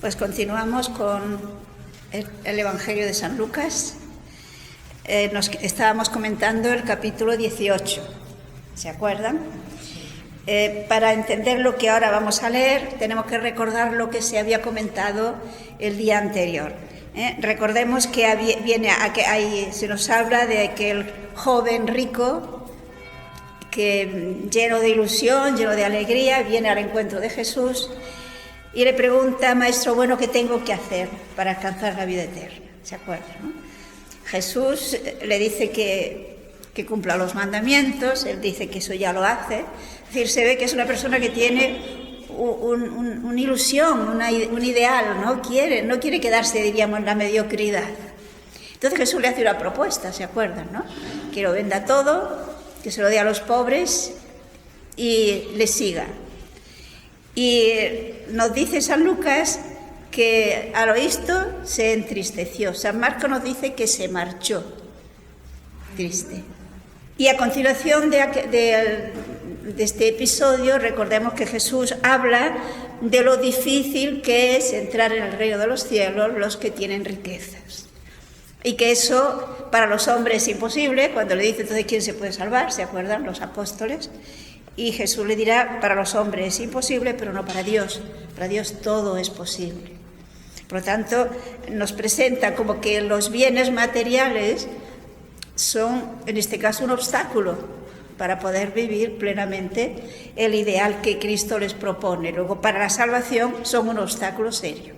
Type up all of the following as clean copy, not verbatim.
Pues continuamos con el Evangelio de San Lucas. Estábamos comentando el capítulo 18, ¿se acuerdan? Para entender lo que ahora vamos a leer, tenemos que recordar lo que se había comentado el día anterior. Recordemos que se nos habla de aquel joven rico que, lleno de ilusión, lleno de alegría, viene al encuentro de Jesús y le pregunta: Maestro bueno, ¿qué tengo que hacer para alcanzar la vida eterna? ¿Se acuerdan, no? Jesús le dice que cumpla los mandamientos. Él dice que eso ya lo hace. Es decir, se ve que es una persona que tiene una ilusión, un ideal, no quiere quedarse, diríamos, en la mediocridad. Entonces Jesús le hace una propuesta, ¿se acuerdan, no? Que lo venda todo, que se lo dé a los pobres y le siga. Y nos dice San Lucas que al oír esto se entristeció. San Marcos nos dice que se marchó triste. Y a continuación de este episodio, recordemos que Jesús habla de lo difícil que es entrar en el reino de los cielos los que tienen riquezas. Y que eso para los hombres es imposible. Cuando le dice entonces quién se puede salvar, ¿se acuerdan? Los apóstoles. Y Jesús le dirá: para los hombres es imposible, pero no para Dios. Para Dios todo es posible. Por lo tanto, nos presenta como que los bienes materiales son, en este caso, un obstáculo para poder vivir plenamente el ideal que Cristo les propone. Luego, para la salvación, son un obstáculo serio.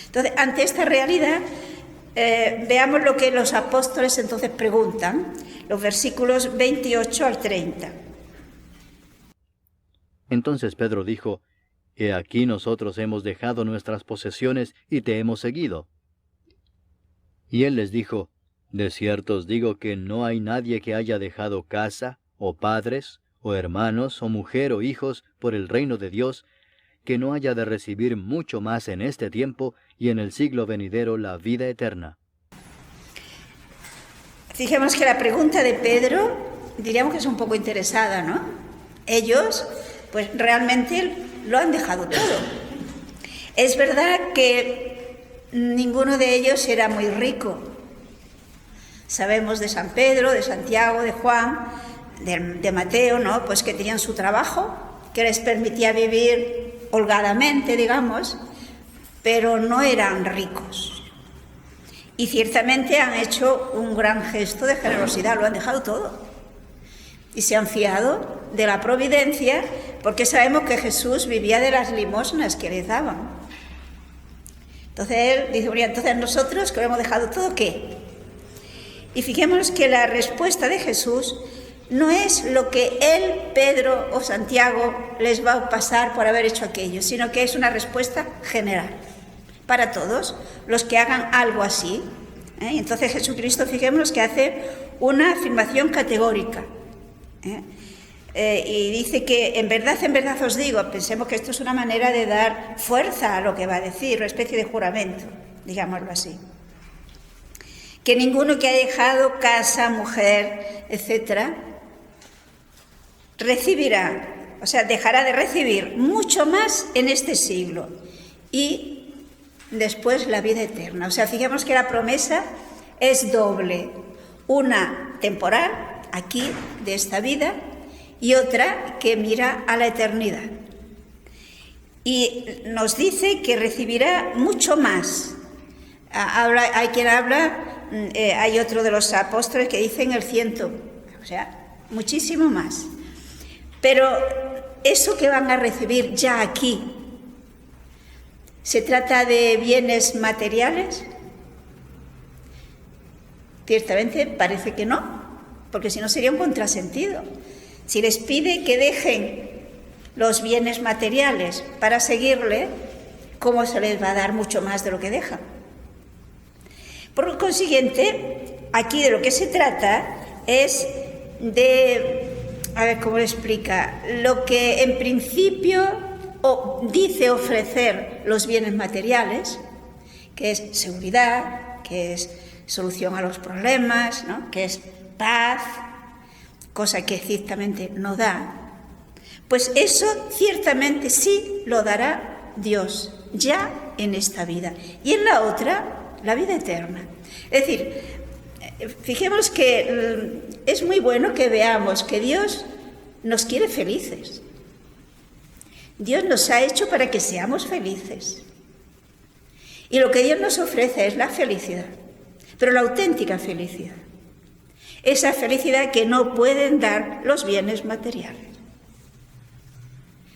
Entonces, ante esta realidad, veamos lo que los apóstoles entonces preguntan, los versículos 28 al 30. Entonces Pedro dijo: He aquí nosotros hemos dejado nuestras posesiones y te hemos seguido. Y él les dijo: De cierto os digo que no hay nadie que haya dejado casa, o padres, o hermanos, o mujer, o hijos, por el reino de Dios, que no haya de recibir mucho más en este tiempo y en el siglo venidero la vida eterna. Fijemos que la pregunta de Pedro, diríamos que es un poco interesada, ¿no? Ellos, pues realmente lo han dejado todo. Es verdad que ninguno de ellos era muy rico. Sabemos de San Pedro, de Santiago, de Juan, de Mateo, ¿no? Pues que tenían su trabajo, que les permitía vivir holgadamente, digamos, pero no eran ricos. Y ciertamente han hecho un gran gesto de generosidad, lo han dejado todo. Y se han fiado de la providencia, porque sabemos que Jesús vivía de las limosnas que les daban. Entonces él dice: bueno, entonces nosotros que lo hemos dejado todo, ¿qué? Y fijémonos que la respuesta de Jesús no es lo que él, Pedro o Santiago les va a pasar por haber hecho aquello, sino que es una respuesta general para todos los que hagan algo así. Entonces Jesucristo, fijémonos que hace una afirmación categórica. Y dice que en verdad os digo, pensemos que esto es una manera de dar fuerza a lo que va a decir, una especie de juramento, digámoslo así. Que ninguno que haya dejado casa, mujer, etcétera, recibirá, o sea, dejará de recibir mucho más en este siglo y después la vida eterna. O sea, fijemos que la promesa es doble, una temporal, aquí, de esta vida, y otra que mira a la eternidad. Y nos dice que recibirá mucho más. Hay quien habla, hay otro de los apóstoles que dicen el 100, o sea, muchísimo más. Pero eso que van a recibir ya aquí, ¿se trata de bienes materiales? Ciertamente parece que no, porque si no sería un contrasentido. Si les pide que dejen los bienes materiales para seguirle, ¿cómo se les va a dar mucho más de lo que dejan? Por consiguiente, aquí de lo que se trata es de, a ver cómo lo explica, lo que en principio dice ofrecer los bienes materiales, que es seguridad, que es solución a los problemas, ¿no? Que es paz, cosa que ciertamente no da, pues eso ciertamente sí lo dará Dios, ya en esta vida. Y en la otra, la vida eterna. Es decir, fijemos que es muy bueno que veamos que Dios nos quiere felices. Dios nos ha hecho para que seamos felices. Y lo que Dios nos ofrece es la felicidad, pero la auténtica felicidad. Esa felicidad que no pueden dar los bienes materiales.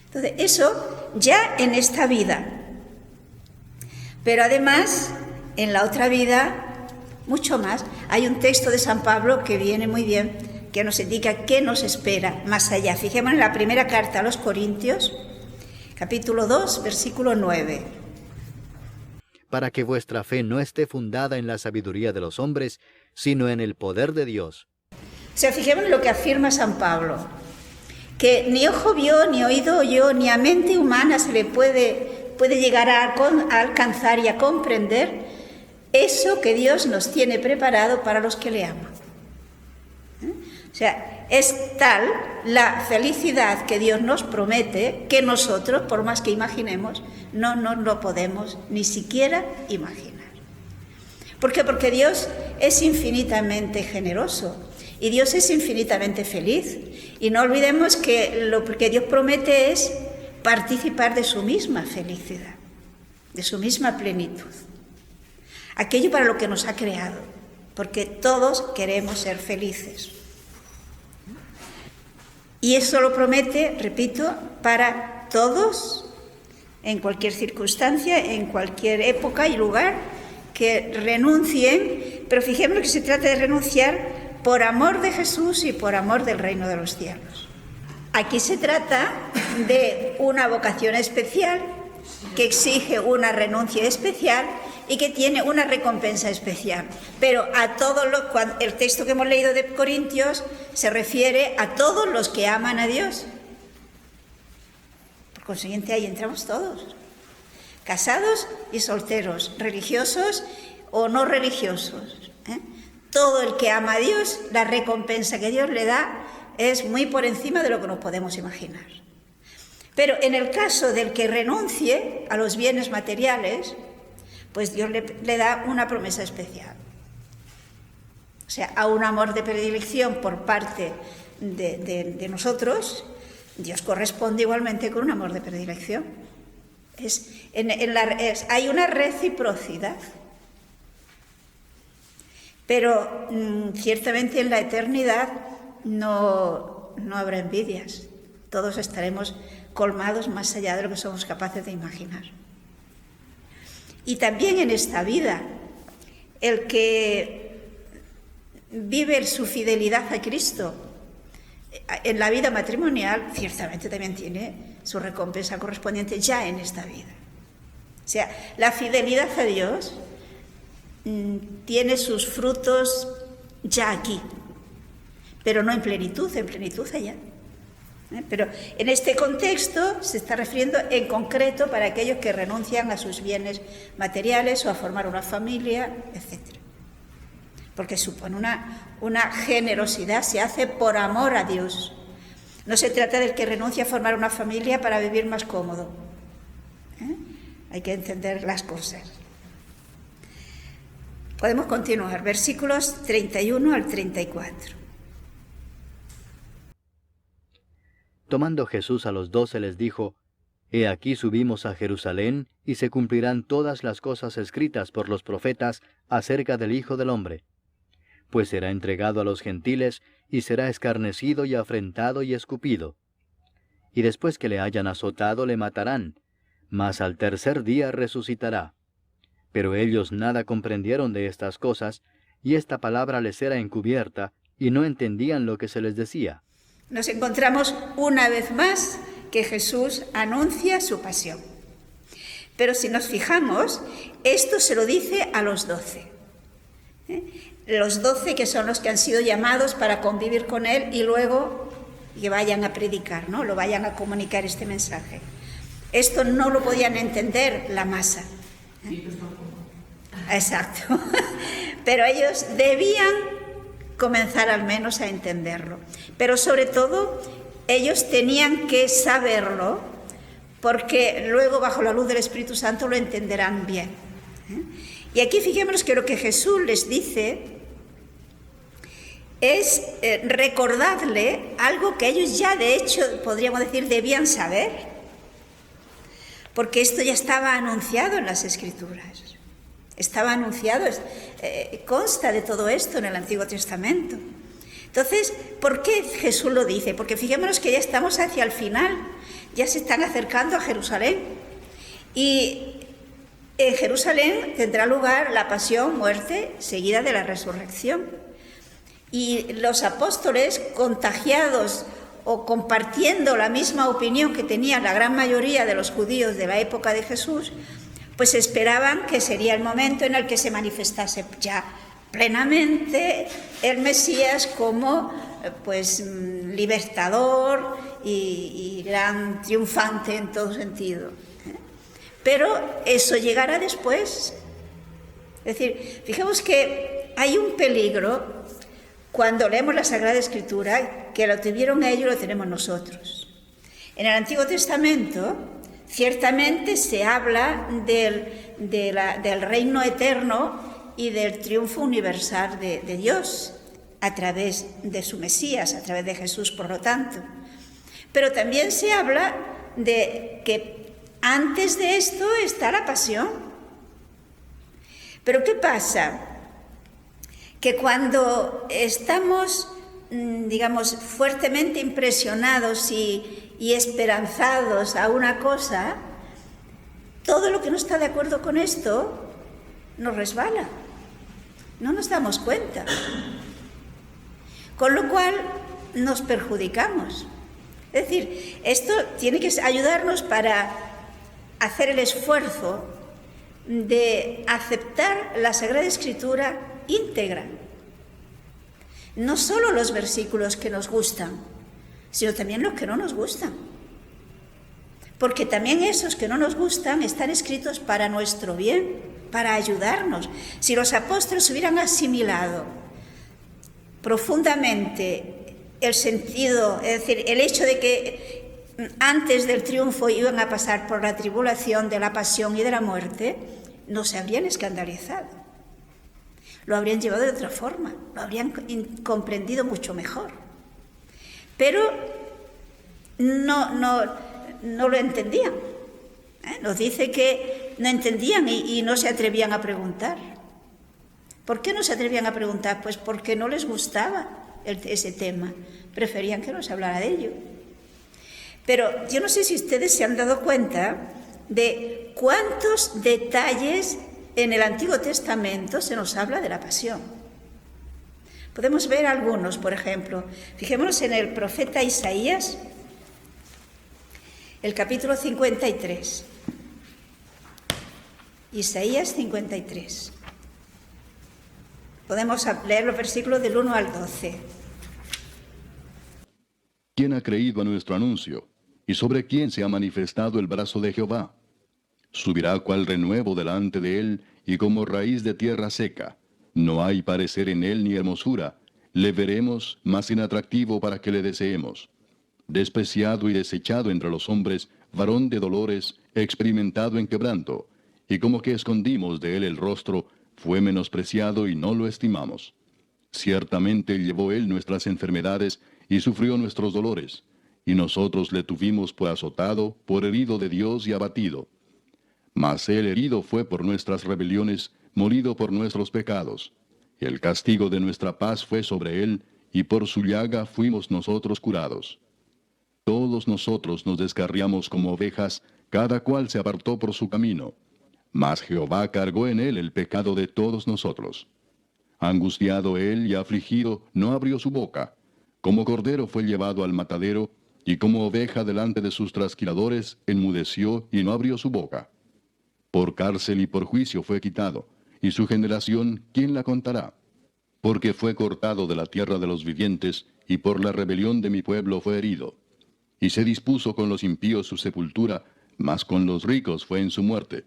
Entonces, eso ya en esta vida. Pero además, en la otra vida, mucho más. Hay un texto de San Pablo que viene muy bien, que nos indica qué nos espera más allá. Fijémonos en la primera carta a los Corintios, capítulo 2, versículo 9. Para que vuestra fe no esté fundada en la sabiduría de los hombres, sino en el poder de Dios. O sea, fijémonos lo que afirma San Pablo, que ni ojo vio, ni oído oyó, ni a mente humana se le puede llegar a alcanzar y a comprender eso que Dios nos tiene preparado para los que le aman. O sea, es tal la felicidad que Dios nos promete que nosotros, por más que imaginemos, no lo podemos ni siquiera imaginar. ¿Por qué? Porque Dios es infinitamente generoso y Dios es infinitamente feliz. Y no olvidemos que lo que Dios promete es participar de su misma felicidad, de su misma plenitud. Aquello para lo que nos ha creado, porque todos queremos ser felices. Y eso lo promete, repito, para todos, en cualquier circunstancia, en cualquier época y lugar, que renuncien, pero fijémonos que se trata de renunciar por amor de Jesús y por amor del reino de los cielos. Aquí se trata de una vocación especial que exige una renuncia especial y que tiene una recompensa especial. Pero el texto que hemos leído de Corintios se refiere a todos los que aman a Dios. Por consiguiente, ahí entramos todos. Casados y solteros, religiosos o no religiosos. Todo el que ama a Dios, la recompensa que Dios le da es muy por encima de lo que nos podemos imaginar. Pero en el caso del que renuncie a los bienes materiales, pues Dios le da una promesa especial. O sea, a un amor de predilección por parte de nosotros, Dios corresponde igualmente con un amor de predilección. Hay una reciprocidad. Pero ciertamente en la eternidad no habrá envidias. Todos estaremos colmados más allá de lo que somos capaces de imaginar. Y también en esta vida, el que vive su fidelidad a Cristo en la vida matrimonial, ciertamente también tiene su recompensa correspondiente ya en esta vida. O sea, la fidelidad a Dios tiene sus frutos ya aquí, pero no en plenitud allá. Pero en este contexto se está refiriendo en concreto para aquellos que renuncian a sus bienes materiales o a formar una familia, etc. Porque supone una generosidad, se hace por amor a Dios. No se trata del que renuncia a formar una familia para vivir más cómodo. Hay que entender las cosas. Podemos continuar, versículos 31 al 34. Tomando Jesús a los 12 les dijo, He aquí subimos a Jerusalén, y se cumplirán todas las cosas escritas por los profetas acerca del Hijo del Hombre. Pues será entregado a los gentiles, y será escarnecido y afrentado y escupido. Y después que le hayan azotado le matarán, mas al tercer día resucitará. Pero ellos nada comprendieron de estas cosas, y esta palabra les era encubierta, y no entendían lo que se les decía. Nos encontramos una vez más que Jesús anuncia su pasión. Pero si nos fijamos, esto se lo dice a los 12. Los 12 que son los que han sido llamados para convivir con Él y luego que vayan a predicar, ¿no? Lo vayan a comunicar este mensaje. Esto no lo podían entender la masa. Exacto. Pero ellos debían comenzar al menos a entenderlo. Pero sobre todo, ellos tenían que saberlo porque luego bajo la luz del Espíritu Santo lo entenderán bien. Y aquí fijémonos que lo que Jesús les dice es recordarle algo que ellos ya de hecho, podríamos decir, debían saber, porque esto ya estaba anunciado en las Escrituras. Estaba anunciado, consta de todo esto en el Antiguo Testamento. Entonces, ¿por qué Jesús lo dice? Porque fijémonos que ya estamos hacia el final, ya se están acercando a Jerusalén. Y en Jerusalén tendrá lugar la pasión, muerte, seguida de la resurrección. Y los apóstoles, contagiados o compartiendo la misma opinión que tenía la gran mayoría de los judíos de la época de Jesús, pues esperaban que sería el momento en el que se manifestase ya plenamente el Mesías como pues libertador y gran triunfante en todo sentido. Pero eso llegará después. Es decir, fijemos que hay un peligro cuando leemos la Sagrada Escritura, que lo tuvieron ellos, lo tenemos nosotros. En el Antiguo Testamento, ciertamente se habla del reino eterno y del triunfo universal de Dios a través de su Mesías, a través de Jesús, por lo tanto. Pero también se habla de que antes de esto está la pasión. Pero ¿qué pasa? Que cuando estamos, digamos, fuertemente impresionados y esperanzados a una cosa, todo lo que no está de acuerdo con esto nos resbala. No nos damos cuenta. Con lo cual nos perjudicamos. Es decir, esto tiene que ayudarnos para hacer el esfuerzo de aceptar la Sagrada Escritura íntegra. No solo los versículos que nos gustan, sino también los que no nos gustan. Porque también esos que no nos gustan están escritos para nuestro bien, para ayudarnos. Si los apóstoles hubieran asimilado profundamente el sentido, es decir, el hecho de que antes del triunfo iban a pasar por la tribulación de la pasión y de la muerte, no se habrían escandalizado. Lo habrían llevado de otra forma, lo habrían comprendido mucho mejor. Pero no lo entendían. Nos dice que no entendían y no se atrevían a preguntar. ¿Por qué no se atrevían a preguntar? Pues porque no les gustaba ese tema, preferían que no se hablara de ello. Pero yo no sé si ustedes se han dado cuenta de cuántos detalles en el Antiguo Testamento se nos habla de la pasión. Podemos ver algunos, por ejemplo. Fijémonos en el profeta Isaías, el capítulo 53. Isaías 53. Podemos leer los versículos del 1 al 12. ¿Quién ha creído a nuestro anuncio? ¿Y sobre quién se ha manifestado el brazo de Jehová? Subirá cual renuevo delante de él, y como raíz de tierra seca. No hay parecer en él ni hermosura. Le veremos, mas inatractivo para que le deseemos. Despreciado y desechado entre los hombres, varón de dolores, experimentado en quebranto. Y como que escondimos de él el rostro, fue menospreciado y no lo estimamos. Ciertamente llevó él nuestras enfermedades y sufrió nuestros dolores. Y nosotros le tuvimos por azotado, por herido de Dios y abatido. Mas él herido fue por nuestras rebeliones, molido por nuestros pecados. El castigo de nuestra paz fue sobre él, y por su llaga fuimos nosotros curados. Todos nosotros nos descarriamos como ovejas, cada cual se apartó por su camino. Mas Jehová cargó en él el pecado de todos nosotros. Angustiado él y afligido, no abrió su boca. Como cordero fue llevado al matadero, y como oveja delante de sus trasquiladores, enmudeció y no abrió su boca. Por cárcel y por juicio fue quitado, y su generación, ¿quién la contará? Porque fue cortado de la tierra de los vivientes, y por la rebelión de mi pueblo fue herido. Y se dispuso con los impíos su sepultura, mas con los ricos fue en su muerte,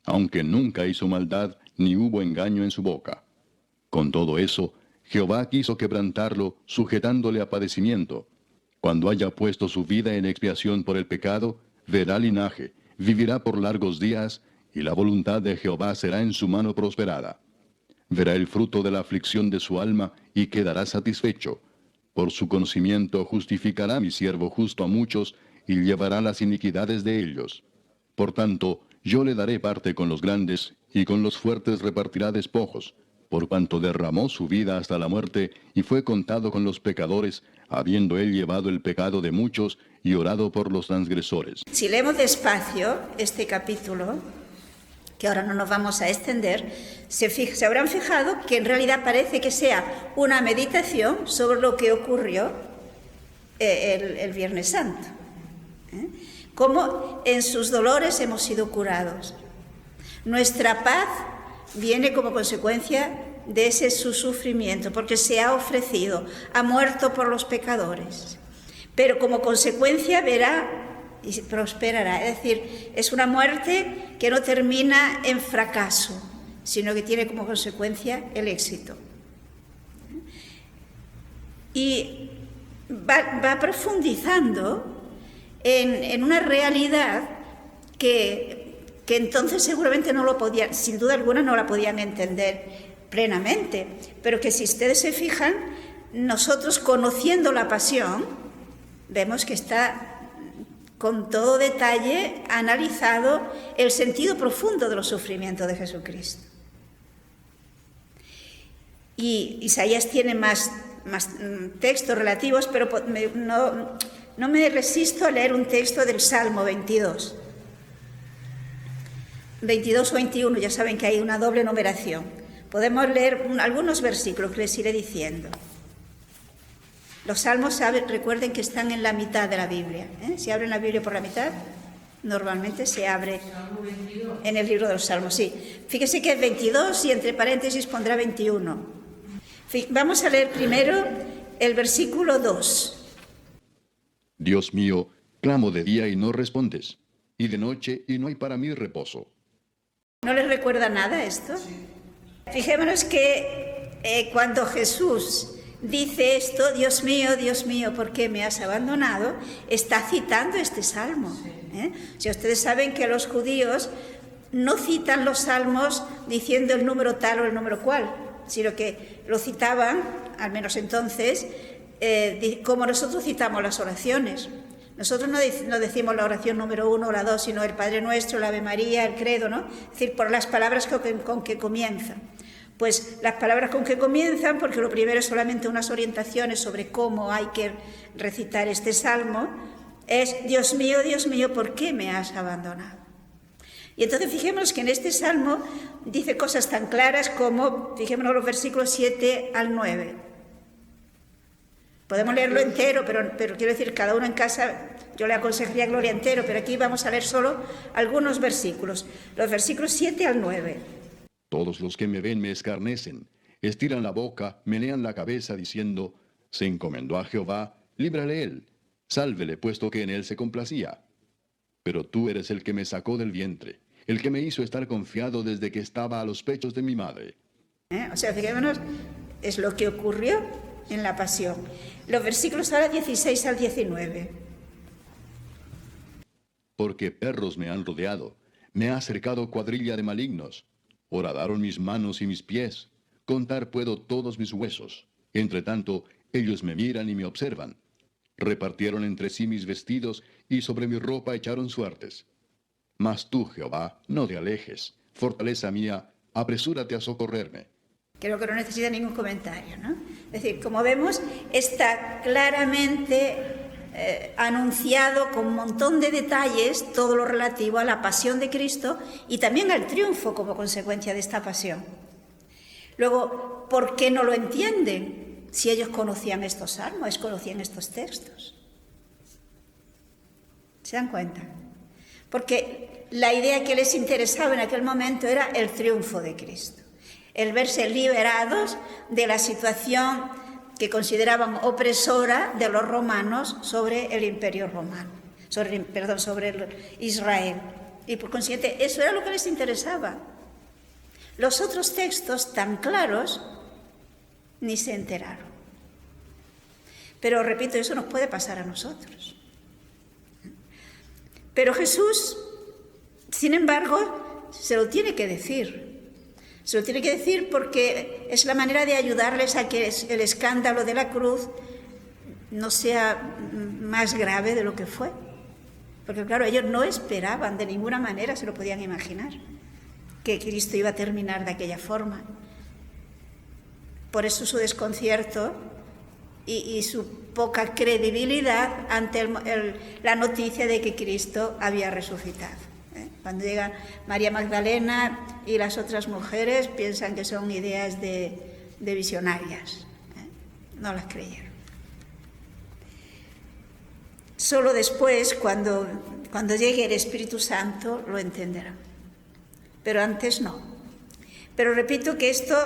aunque nunca hizo maldad, ni hubo engaño en su boca. Con todo eso, Jehová quiso quebrantarlo, sujetándole a padecimiento. Cuando haya puesto su vida en expiación por el pecado, verá linaje, vivirá por largos días, y la voluntad de Jehová será en su mano prosperada. Verá el fruto de la aflicción de su alma, y quedará satisfecho. Por su conocimiento justificará mi siervo justo a muchos, y llevará las iniquidades de ellos. Por tanto, yo le daré parte con los grandes, y con los fuertes repartirá despojos, por cuanto derramó su vida hasta la muerte, y fue contado con los pecadores, habiendo él llevado el pecado de muchos, y orado por los transgresores. Si leemos despacio este capítulo, que ahora no nos vamos a extender, se habrán fijado que en realidad parece que sea una meditación sobre lo que ocurrió el Viernes Santo. Cómo en sus dolores hemos sido curados. Nuestra paz viene como consecuencia de ese su sufrimiento, porque se ha ofrecido, ha muerto por los pecadores. Pero como consecuencia verá y prosperará. Es decir, es una muerte que no termina en fracaso, sino que tiene como consecuencia el éxito. Y va profundizando en una realidad que entonces seguramente no lo podían, sin duda alguna no la podían entender plenamente, pero que si ustedes se fijan, nosotros conociendo la pasión, vemos que está con todo detalle analizado el sentido profundo de los sufrimientos de Jesucristo. Y Isaías tiene más textos relativos, pero no me resisto a leer un texto del Salmo 22. 22 o 21, ya saben que hay una doble numeración. Podemos leer algunos versículos que les iré diciendo. Los salmos, recuerden que están en la mitad de la Biblia. Si abren la Biblia por la mitad, normalmente se abre en el libro de los salmos. Sí, fíjese que es 22 y entre paréntesis pondrá 21. Vamos a leer primero el versículo 2. Dios mío, clamo de día y no respondes, y de noche y no hay para mí reposo. ¿No les recuerda nada esto? Fijémonos que cuando Jesús dice esto, Dios mío, ¿por qué me has abandonado?, está citando este salmo. Si ustedes saben que los judíos no citan los salmos diciendo el número tal o el número cual, sino que lo citaban, al menos entonces, como nosotros citamos las oraciones. Nosotros no decimos la oración número 1 o la 2, sino el Padre Nuestro, la Ave María, el Credo, ¿no? Es decir, por las palabras con que comienzan. Pues las palabras con que comienzan, porque lo primero es solamente unas orientaciones sobre cómo hay que recitar este salmo, es Dios mío, ¿por qué me has abandonado? Y entonces fijémonos que en este salmo dice cosas tan claras como, fijémonos los versículos 7 al 9. Podemos leerlo entero, pero quiero decir, cada uno en casa, yo le aconsejaría Gloria entero, pero aquí vamos a leer solo algunos versículos. Los versículos 7 al 9. Todos los que me ven me escarnecen, estiran la boca, menean la cabeza, diciendo, se encomendó a Jehová, líbrale él, sálvele, puesto que en él se complacía. Pero tú eres el que me sacó del vientre, el que me hizo estar confiado desde que estaba a los pechos de mi madre. O sea, fijémonos, es lo que ocurrió en la pasión. Los versículos ahora 16 al 19. Porque perros me han rodeado, me ha cercado cuadrilla de malignos. Horadaron mis manos y mis pies, contar puedo todos mis huesos. Entre tanto, ellos me miran y me observan. Repartieron entre sí mis vestidos, y sobre mi ropa echaron suertes. Mas tú, Jehová, no te alejes, fortaleza mía, apresúrate a socorrerme. Creo que no necesita ningún comentario, ¿no? Es decir, como vemos, está claramente anunciado con un montón de detalles todo lo relativo a la pasión de Cristo y también al triunfo como consecuencia de esta pasión. Luego, ¿por qué no lo entienden si ellos conocían estos salmos, conocían estos textos? ¿Se dan cuenta? Porque la idea que les interesaba en aquel momento era el triunfo de Cristo, el verse liberados de la situación que consideraban opresora de los romanos sobre el imperio romano, sobre Israel. Y por consiguiente, eso era lo que les interesaba. Los otros textos tan claros ni se enteraron. Pero repito, eso nos puede pasar a nosotros. Pero Jesús, sin embargo, se lo tiene que decir. Se lo tiene que decir porque es la manera de ayudarles a que el escándalo de la cruz no sea más grave de lo que fue. Porque claro, ellos no esperaban, de ninguna manera se lo podían imaginar, que Cristo iba a terminar de aquella forma. Por eso su desconcierto y su poca credibilidad ante la noticia de que Cristo había resucitado. Cuando llega María Magdalena y las otras mujeres, piensan que son ideas de visionarias. No las creyeron. Solo después, cuando llegue el Espíritu Santo, lo entenderán. Pero antes no. Pero repito que esto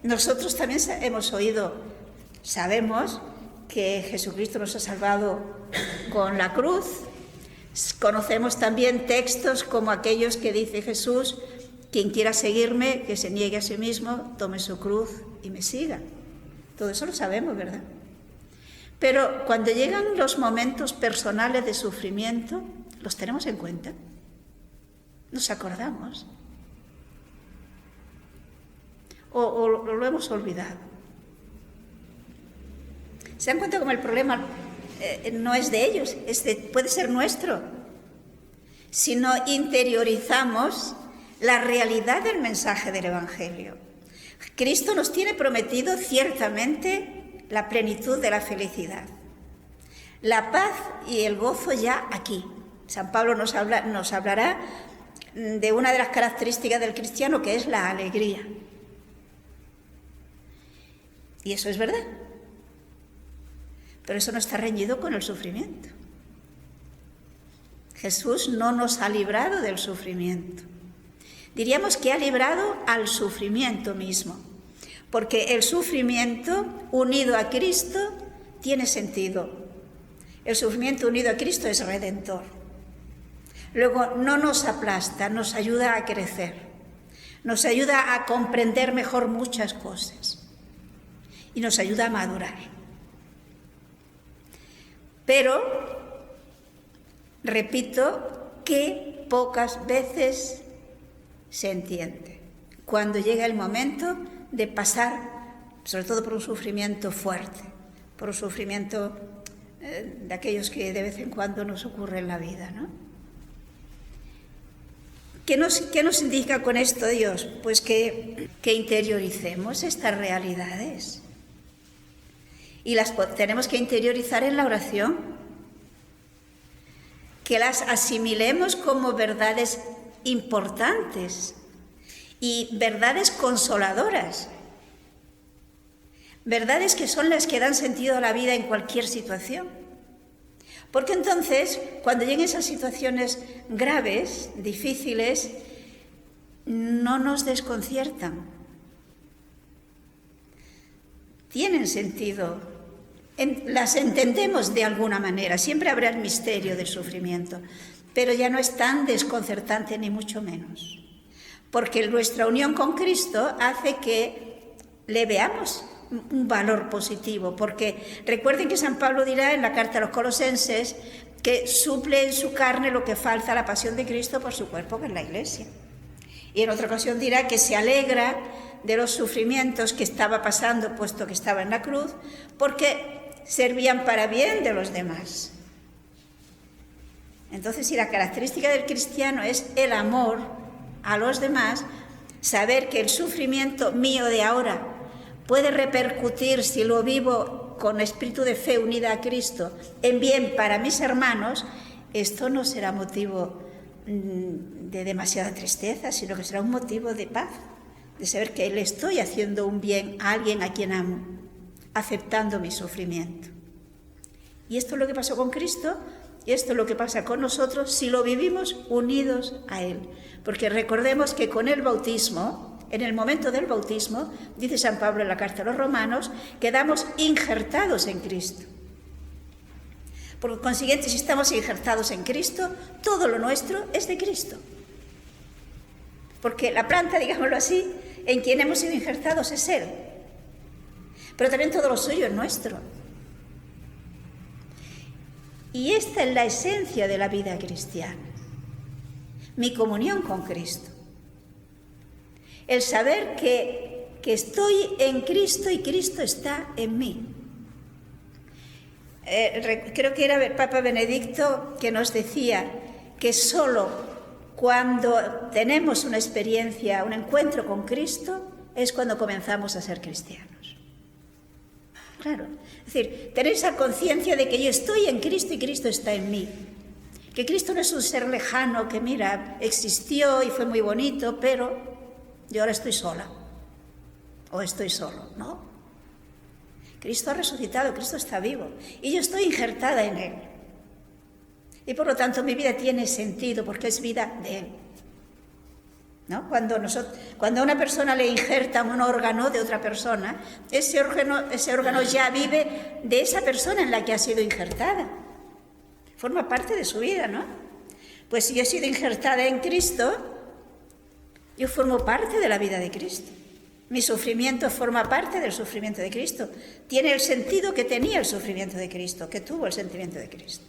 nosotros también hemos oído, sabemos que Jesucristo nos ha salvado con la cruz. Conocemos también textos como aquellos que dice Jesús: quien quiera seguirme, que se niegue a sí mismo, tome su cruz y me siga. Todo eso lo sabemos, ¿verdad? Pero cuando llegan los momentos personales de sufrimiento, ¿los tenemos en cuenta? ¿Nos acordamos? ¿O lo hemos olvidado? ¿Se dan cuenta cómo el problema no es de ellos, puede ser nuestro? Si no interiorizamos la realidad del mensaje del Evangelio. Cristo nos tiene prometido ciertamente la plenitud de la felicidad, la paz y el gozo ya aquí. San Pablo nos hablará de una de las características del cristiano, que es la alegría. Y eso es verdad. Pero eso no está reñido con el sufrimiento. Jesús no nos ha librado del sufrimiento. Diríamos que ha librado al sufrimiento mismo, porque el sufrimiento unido a Cristo tiene sentido. El sufrimiento unido a Cristo es redentor. Luego no nos aplasta, nos ayuda a crecer, nos ayuda a comprender mejor muchas cosas y nos ayuda a madurar. Pero, repito, que pocas veces se entiende cuando llega el momento de pasar, sobre todo por un sufrimiento fuerte, por un sufrimiento de aquellos que de vez en cuando nos ocurre en la vida, ¿no? ¿Qué nos indica con esto Dios? Pues que interioricemos estas realidades. Y las tenemos que interiorizar en la oración, que las asimilemos como verdades importantes y verdades consoladoras, verdades que son las que dan sentido a la vida en cualquier situación. Porque entonces, cuando lleguen esas situaciones graves, difíciles, no nos desconciertan. Tienen sentido, las entendemos de alguna manera, siempre habrá el misterio del sufrimiento, pero ya no es tan desconcertante ni mucho menos. Porque nuestra unión con Cristo hace que le veamos un valor positivo, porque recuerden que San Pablo dirá en la carta a los Colosenses que suple en su carne lo que falta a la pasión de Cristo por su cuerpo, que es la Iglesia. Y en otra ocasión dirá que se alegra de los sufrimientos que estaba pasando, puesto que estaba en la cruz, porque servían para bien de los demás. Entonces, si la característica del cristiano es el amor a los demás, saber que el sufrimiento mío de ahora puede repercutir, si lo vivo con espíritu de fe unida a Cristo, en bien para mis hermanos, esto no será motivo de demasiada tristeza, sino que será un motivo de paz, de saber que le estoy haciendo un bien a alguien a quien amo, aceptando mi sufrimiento. Y esto es lo que pasó con Cristo, y esto es lo que pasa con nosotros si lo vivimos unidos a Él. Porque recordemos que con el bautismo, en el momento del bautismo, dice San Pablo en la carta a los Romanos, quedamos injertados en Cristo. Por consiguiente, si estamos injertados en Cristo, todo lo nuestro es de Cristo. Porque la planta, digámoslo así, en quien hemos sido injertados es Él. Pero también todo lo suyo es nuestro. Y esta es la esencia de la vida cristiana, mi comunión con Cristo. El saber que estoy en Cristo y Cristo está en mí. Creo que era el Papa Benedicto que nos decía que solo cuando tenemos una experiencia, un encuentro con Cristo, es cuando comenzamos a ser cristianos. Claro, es decir, tener esa conciencia de que yo estoy en Cristo y Cristo está en mí. Que Cristo no es un ser lejano que, mira, existió y fue muy bonito, pero yo ahora estoy sola. O estoy solo, ¿no? Cristo ha resucitado, Cristo está vivo. Y yo estoy injertada en Él. Y por lo tanto mi vida tiene sentido porque es vida de Él. ¿No? Cuando a una persona le injertan un órgano de otra persona, ese órgano ya vive de esa persona en la que ha sido injertada. Forma parte de su vida, ¿no? Pues si yo he sido injertada en Cristo, yo formo parte de la vida de Cristo. Mi sufrimiento forma parte del sufrimiento de Cristo. Tiene el sentido que tenía el sufrimiento de Cristo, que tuvo el sentimiento de Cristo.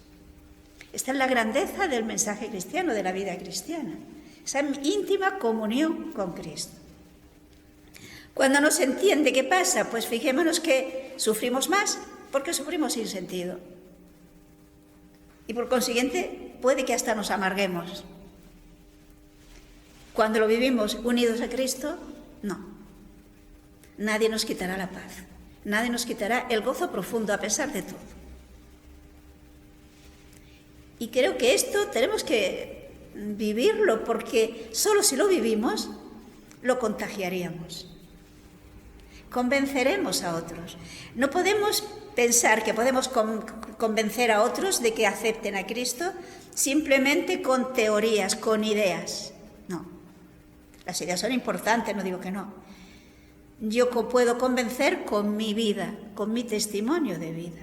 Esta es la grandeza del mensaje cristiano, de la vida cristiana. Esa íntima comunión con Cristo. Cuando no se entiende qué pasa, pues fijémonos que sufrimos más porque sufrimos sin sentido. Y por consiguiente puede que hasta nos amarguemos. Cuando lo vivimos unidos a Cristo, no. Nadie nos quitará la paz. Nadie nos quitará el gozo profundo a pesar de todo. Y creo que esto tenemos que vivirlo, porque solo si lo vivimos, lo contagiaríamos. Convenceremos a otros. No podemos pensar que podemos convencer a otros de que acepten a Cristo simplemente con teorías, con ideas. No. Las ideas son importantes, no digo que no. Yo puedo convencer con mi vida, con mi testimonio de vida.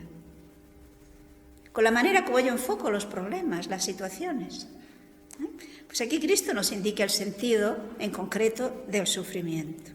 Con la manera como yo enfoco los problemas, las situaciones. Pues aquí Cristo nos indica el sentido en concreto del sufrimiento.